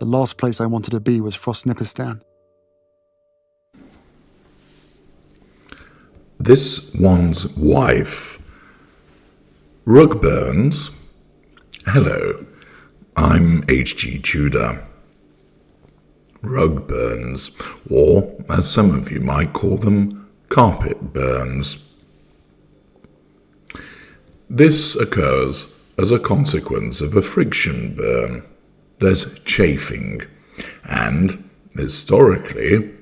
The last place I wanted to be was Frostnipistan. This one's wife. Rugburns. Hello, I'm H.G. Tudor. Rugburns, or as some of you might call them, carpet burns. This occurs as a consequence of a friction burn. There's chafing, and historically,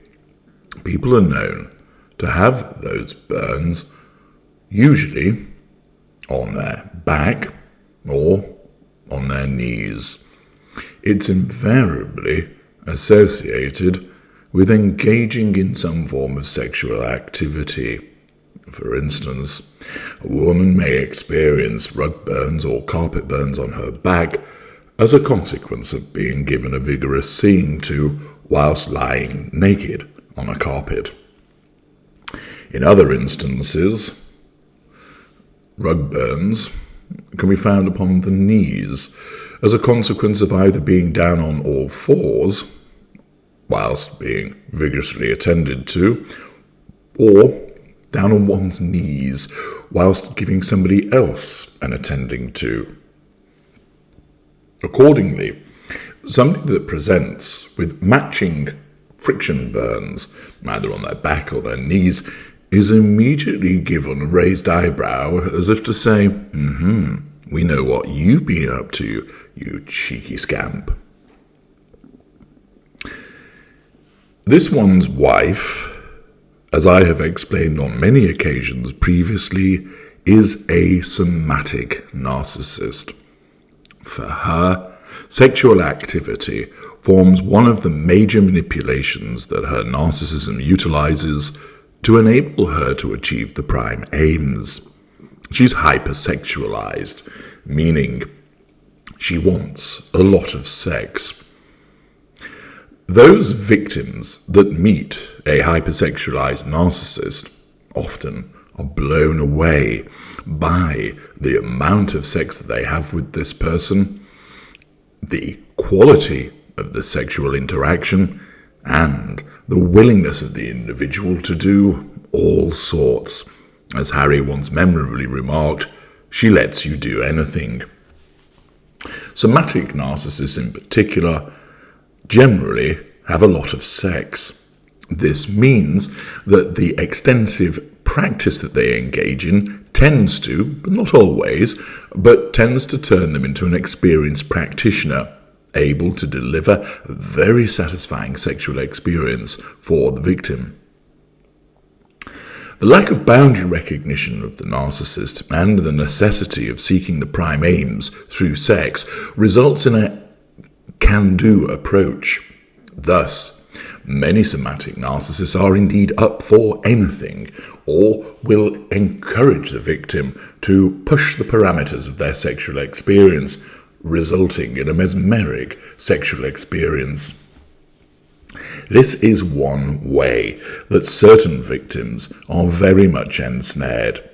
people are known to have those burns usually on their back or on their knees. It's invariably associated with engaging in some form of sexual activity. For instance, a woman may experience rug burns or carpet burns on her back as a consequence of being given a vigorous seeing to whilst lying naked on a carpet. In other instances, rug burns can be found upon the knees as a consequence of either being down on all fours whilst being vigorously attended to, or down on one's knees whilst giving somebody else an attending to. Accordingly, somebody that presents with matching friction burns, either on their back or their knees, is immediately given a raised eyebrow as if to say, we know what you've been up to, you cheeky scamp. This one's wife, as I have explained on many occasions previously, is a somatic narcissist. For her, sexual activity forms one of the major manipulations that her narcissism utilizes to enable her to achieve the prime aims. She's hypersexualized, meaning she wants a lot of sex. Those victims that meet a hypersexualized narcissist often are blown away by the amount of sex that they have with this person, the quality of the sexual interaction, and the willingness of the individual to do all sorts. As Harry once memorably remarked, she lets you do anything. Somatic narcissists in particular generally have a lot of sex. This means that the extensive practice that they engage in tends to, but not always, but tends to turn them into an experienced practitioner, able to deliver a very satisfying sexual experience for the victim. The lack of boundary recognition of the narcissist and the necessity of seeking the prime aims through sex results in a can-do approach. Thus, many somatic narcissists are indeed up for anything, or will encourage the victim to push the parameters of their sexual experience, resulting in a mesmeric sexual experience. This is one way that certain victims are very much ensnared.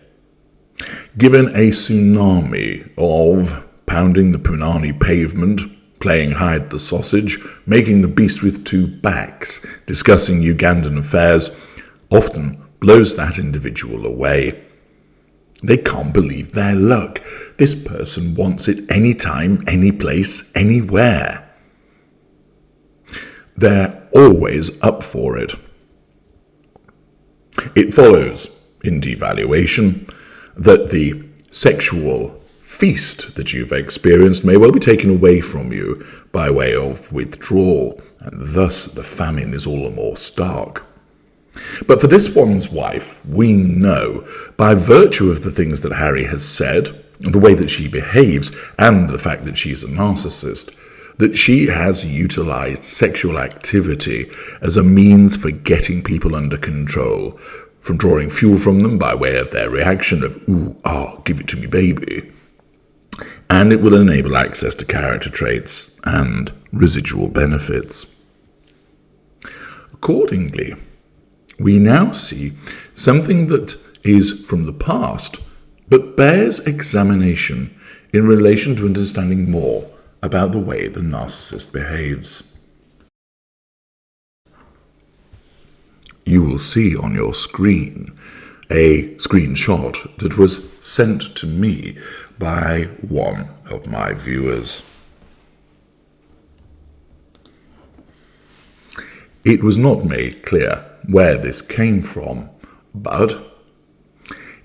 Given a tsunami of pounding the punani pavement, playing hide the sausage, making the beast with two backs, discussing Ugandan affairs, often blows that individual away. They can't believe their luck. This person wants it anytime, any place, anywhere. They're always up for it. It follows, in devaluation, that the sexual feast that you've experienced may well be taken away from you by way of withdrawal, and thus the famine is all the more stark. But for this one's wife, we know, by virtue of the things that Harry has said, the way that she behaves, and the fact that she's a narcissist, that she has utilized sexual activity as a means for getting people under control, from drawing fuel from them by way of their reaction of, ooh, ah, give it to me, baby. And it will enable access to character traits and residual benefits. Accordingly, we now see something that is from the past, but bears examination in relation to understanding more about the way the narcissist behaves. you will see on your screen a screenshot that was sent to me by one of my viewers. It was not made clear where this came from, but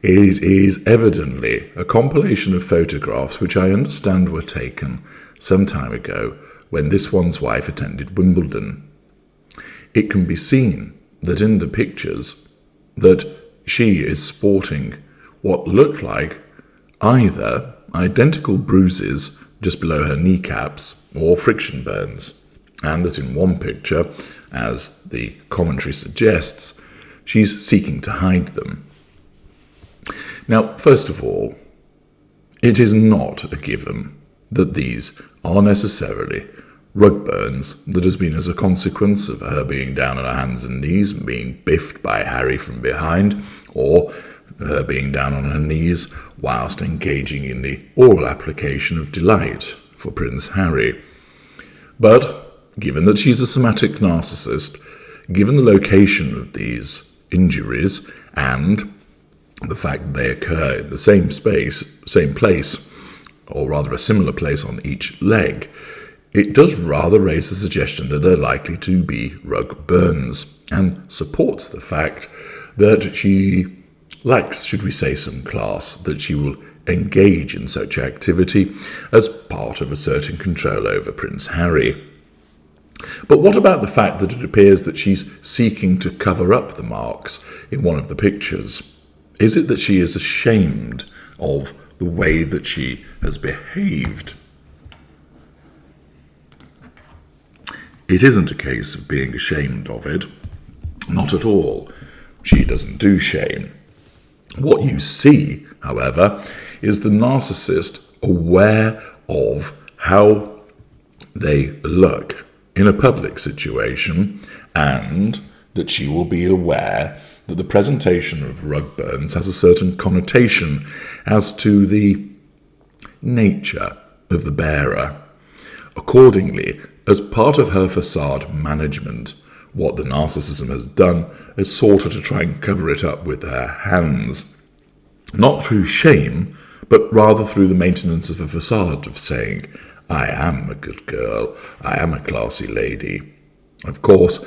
it is evidently a compilation of photographs which I understand were taken some time ago when this one's wife attended Wimbledon. It can be seen that in the pictures that she is sporting what look like either identical bruises just below her kneecaps or friction burns, and that in one picture, as the commentary suggests, she's seeking to hide them. Now, first of all, it is not a given that these are necessarily rug burns that has been as a consequence of her being down on her hands and knees and being biffed by Harry from behind, or her being down on her knees whilst engaging in the oral application of delight for Prince Harry. But given that she's a somatic narcissist, given the location of these injuries and the fact they occur in the same place, or rather a similar place on each leg, it does rather raise the suggestion that they're likely to be rug burns, and supports the fact that she lacks, should we say, some class, that she will engage in such activity as part of asserting control over Prince Harry. But what about the fact that it appears that she's seeking to cover up the marks in one of the pictures? Is it that she is ashamed of the way that she has behaved? It isn't a case of being ashamed of it. Not at all. She doesn't do shame. What you see, however, is the narcissist aware of how they look in a public situation, and that she will be aware that the presentation of rug burns has a certain connotation as to the nature of the bearer. Accordingly, as part of her facade management, what the narcissism has done is sought to try and cover it up with her hands, not through shame, but rather through the maintenance of a facade of saying, I am a good girl, I am a classy lady. Of course,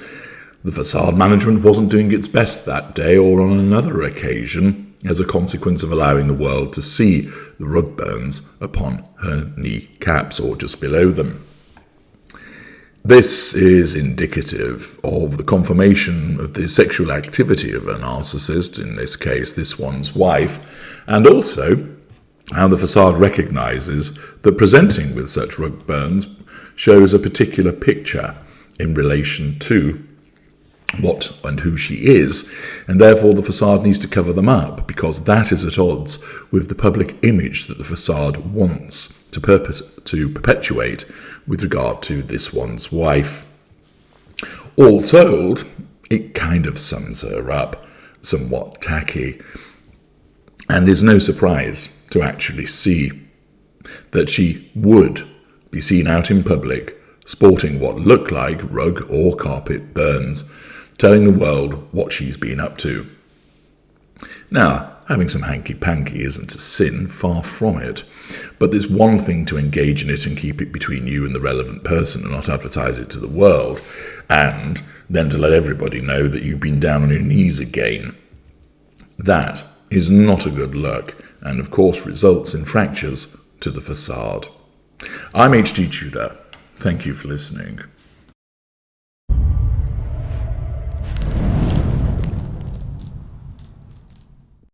the facade management wasn't doing its best that day or on another occasion, as a consequence of allowing the world to see the rug burns upon her kneecaps or just below them. This is indicative of the confirmation of the sexual activity of a narcissist, in this case this one's wife, and also how the facade recognises that presenting with such rug burns shows a particular picture in relation to what and who she is, and therefore the facade needs to cover them up, because that is at odds with the public image that the facade wants to perpetuate with regard to this one's wife. All told, it kind of sums her up, somewhat tacky, and is no surprise to actually see that she would be seen out in public sporting what look like rug or carpet burns, telling the world what she's been up to. Now, having some hanky-panky isn't a sin, far from it, but there's one thing to engage in it and keep it between you and the relevant person and not advertise it to the world, and then to let everybody know that you've been down on your knees again. That is not a good look, and of course results in fractures to the facade. I'm H.G. Tudor. Thank you for listening.